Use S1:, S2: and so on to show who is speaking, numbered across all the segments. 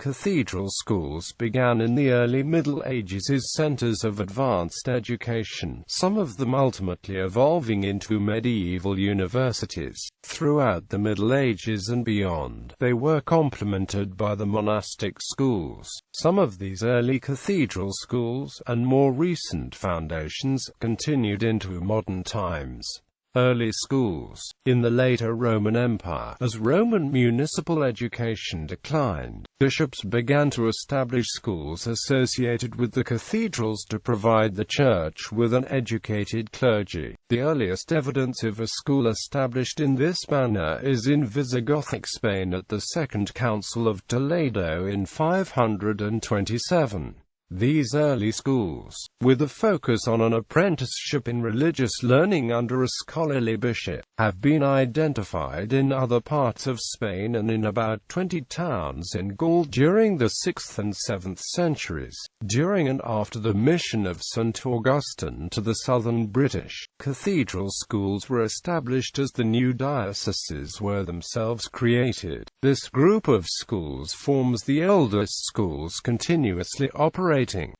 S1: cathedral schools began in the early Middle Ages as centers of advanced education, some of them ultimately evolving into medieval universities. Throughout the Middle Ages and beyond, they were complemented by the monastic schools. Some of these early cathedral schools, and more recent foundations, continued into modern times. Early schools. In the later Roman Empire, as Roman municipal education declined, bishops began to establish schools associated with the cathedrals to provide the church with an educated clergy. The earliest evidence of a school established in this manner is in Visigothic Spain at the Second Council of Toledo in 527. These early schools, with a focus on an apprenticeship in religious learning under a scholarly bishop, have been identified in other parts of Spain and in about 20 towns in Gaul during the 6th and 7th centuries. During and after the mission of St. Augustine to the southern British, cathedral schools were established as the new dioceses were themselves created. This group of schools forms the oldest schools continuously operating.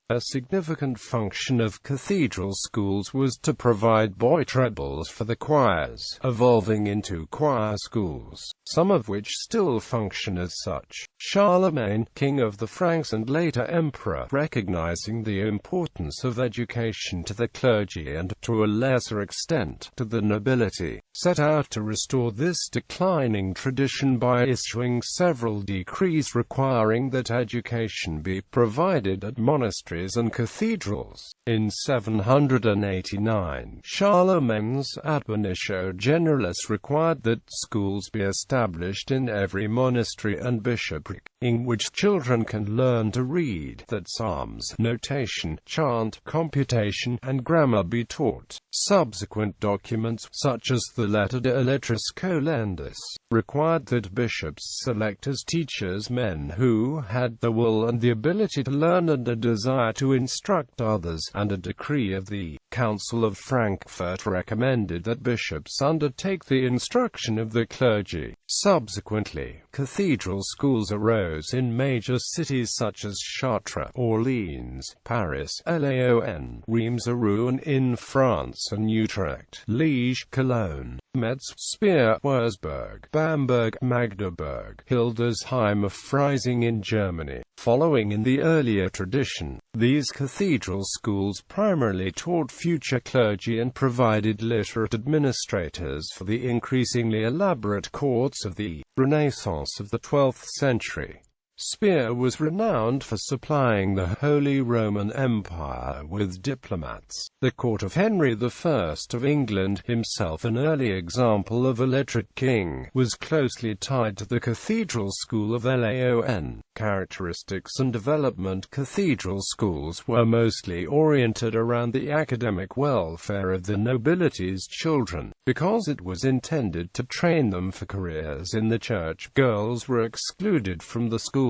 S1: A significant function of cathedral schools was to provide boy trebles for the choirs, evolving into choir schools, some of which still function as such. Charlemagne, king of the Franks and later emperor, recognizing the importance of education to the clergy and, to a lesser extent, to the nobility, set out to restore this declining tradition by issuing several decrees requiring that education be provided at monasteries and cathedrals. In 789, Charlemagne's Admonitio Generalis required that schools be established in every monastery and bishopric, in which children can learn to read, that psalms, notation, chant, computation, and grammar be taught. Subsequent documents, such as the Letter de Illetris Coelendis, required that bishops select as teachers men who had the will and the ability to learn and a desire to instruct others, and a decree of the Council of Frankfurt recommended that bishops undertake the instruction of the clergy. Subsequently, cathedral schools arose in major cities such as Chartres, Orleans, Paris, Lyon, Reims, Rouen in France, and Utrecht, Liège, Cologne, Metz, Speyer, Wurzburg, Bamberg, Magdeburg, Hildesheim, Freising in Germany. Following in the earlier tradition, these cathedral schools primarily taught future clergy and provided literate administrators for the increasingly elaborate courts of the Renaissance of the 12th century. Speyer was renowned for supplying the Holy Roman Empire with diplomats. The court of Henry I of England, himself an early example of a literate king, was closely tied to the cathedral school of Lyon. Characteristics and development. Cathedral schools were mostly oriented around the academic welfare of the nobility's children. Because it was intended to train them for careers in the church, girls were excluded from the schools.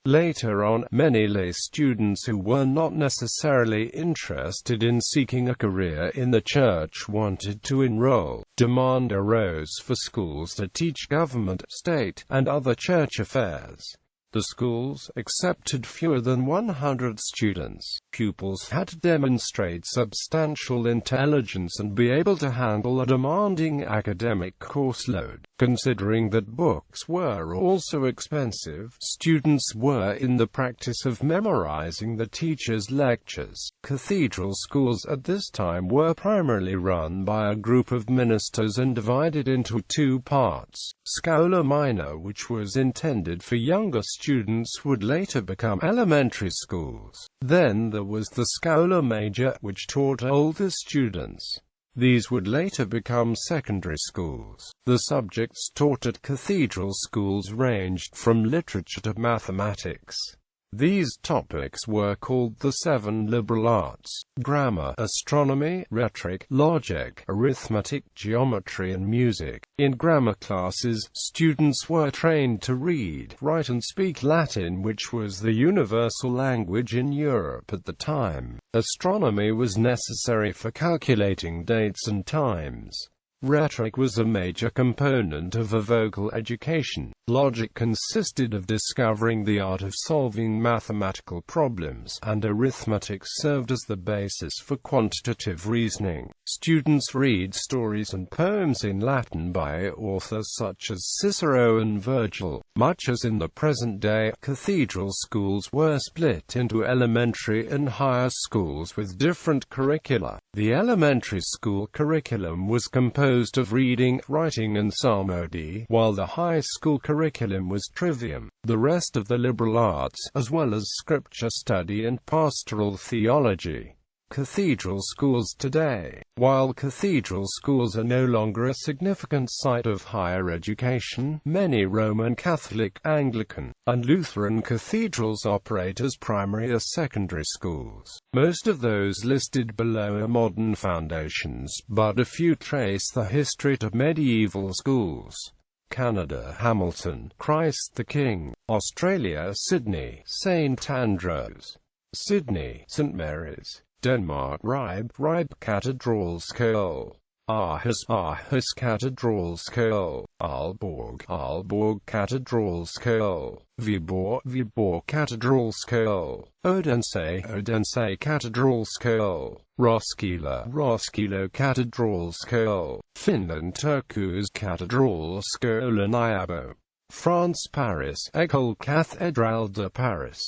S1: Later on, many lay students who were not necessarily interested in seeking a career in the church wanted to enroll. Demand arose for schools to teach government, state, and other church affairs. The schools accepted fewer than 100 students. Pupils had to demonstrate substantial intelligence and be able to handle a demanding academic course load. Considering that books were also expensive, students were in the practice of memorizing the teacher's lectures. Cathedral schools at this time were primarily run by a group of ministers and divided into two parts. Schola Minor, which was intended for younger students, would later become elementary schools. Then there was the Schola Major, which taught older students. These would later become secondary schools. The subjects taught at cathedral schools ranged from literature to mathematics. These topics were called the 7 liberal arts: grammar, astronomy, rhetoric, logic, arithmetic, geometry, and music. In grammar classes, students were trained to read, write, and speak Latin, which was the universal language in Europe at the time. Astronomy was necessary for calculating dates and times. Rhetoric was a major component of a vocal education. Logic consisted of discovering the art of solving mathematical problems, and arithmetic served as the basis for quantitative reasoning. Students read stories and poems in Latin by authors such as Cicero and Virgil. Much as in the present day, cathedral schools were split into elementary and higher schools with different curricula. The elementary school curriculum was composed of reading, writing and psalmody, while the high school curriculum was trivium. The rest of the liberal arts, as well as scripture study and pastoral theology. Cathedral schools today. While cathedral schools are no longer a significant site of higher education, many Roman Catholic, Anglican, and Lutheran cathedrals operate as primary or secondary schools. Most of those listed below are modern foundations, but a few trace the history to medieval schools. Canada, Hamilton, Christ the King. Australia, Sydney, St Andrews. Sydney, St Mary's. Denmark, Ribe Cathedral School. Aarhus Cathedral School. Aalborg Cathedral School. Viborg Cathedral School. Odense Cathedral School. Roskilde Cathedral School. Finland, Turku's Cathedral School. Abo. France, Paris, École Cathédrale de Paris.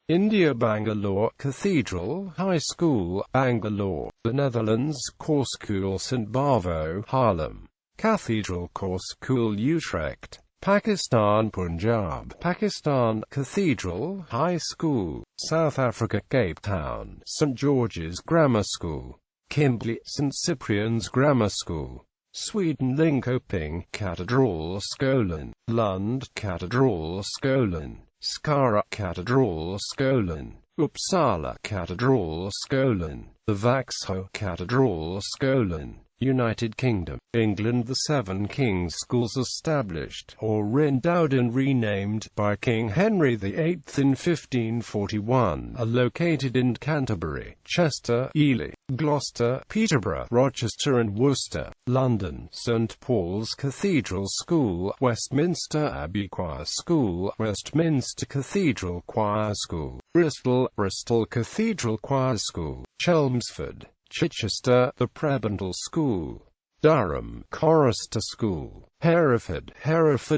S1: India, Bangalore Cathedral High School, Bangalore. The Netherlands, Koorschool St Bavo, Haarlem. Cathedral Koorschool Utrecht. Pakistan, Punjab, Pakistan. Cathedral High School. South Africa, Cape Town, St George's Grammar School. Kimberley, St Cyprian's Grammar School. Sweden, Linköping, Cathedral Skolan. Lund, Cathedral Skolan. Skara, Cathedral Skolan. Uppsala, Cathedral Skolan. The Vaxholm, Cathedral Skolan. United Kingdom, England. The 7 Kings Schools established, or endowed and renamed, by King Henry VIII in 1541, are located in Canterbury, Chester, Ely, Gloucester, Peterborough, Rochester and Worcester. London, St Paul's Cathedral School, Westminster Abbey Choir School, Westminster Cathedral Choir School. Bristol Cathedral Choir School. Chelmsford, Chichester, the Prebendal School. Durham, Chorister School. Hereford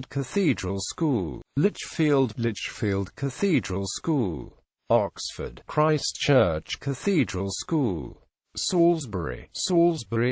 S1: Cathedral School. Lichfield Cathedral School. Oxford, Christ Church Cathedral School. Salisbury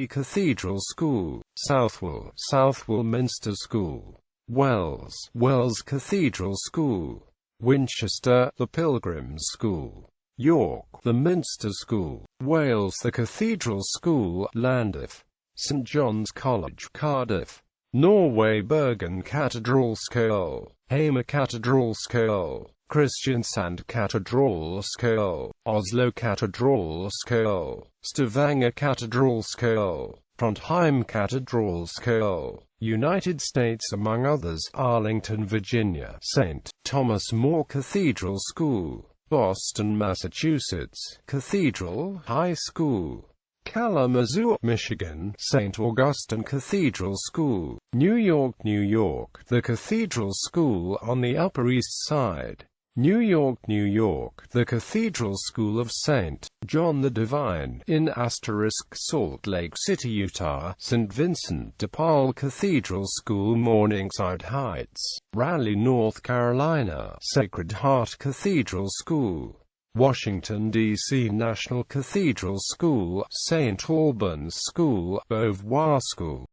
S1: Cathedral School. Southwell Minster School. Wells Cathedral School. Winchester, the Pilgrims School. York, the Minster School. Wales, the Cathedral School. Llandaff, St John's College, Cardiff. Norway, Bergen Cathedral School. Hamar Cathedral School. Kristiansand Cathedral School. Oslo Cathedral School. Stavanger Cathedral School. Trondheim Cathedral School. United States, among others, Arlington, Virginia, St. Thomas More Cathedral School. Boston, Massachusetts, Cathedral High School. Kalamazoo, Michigan, St. Augustine Cathedral School. New York, the Cathedral School on the Upper East Side. New York, the Cathedral School of St. John the Divine, in Salt Lake City, Utah. St. Vincent de Paul Cathedral School, Morningside Heights, Raleigh, North Carolina. Sacred Heart Cathedral School. Washington, D.C. National Cathedral School. St. Albans School, Beauvoir School.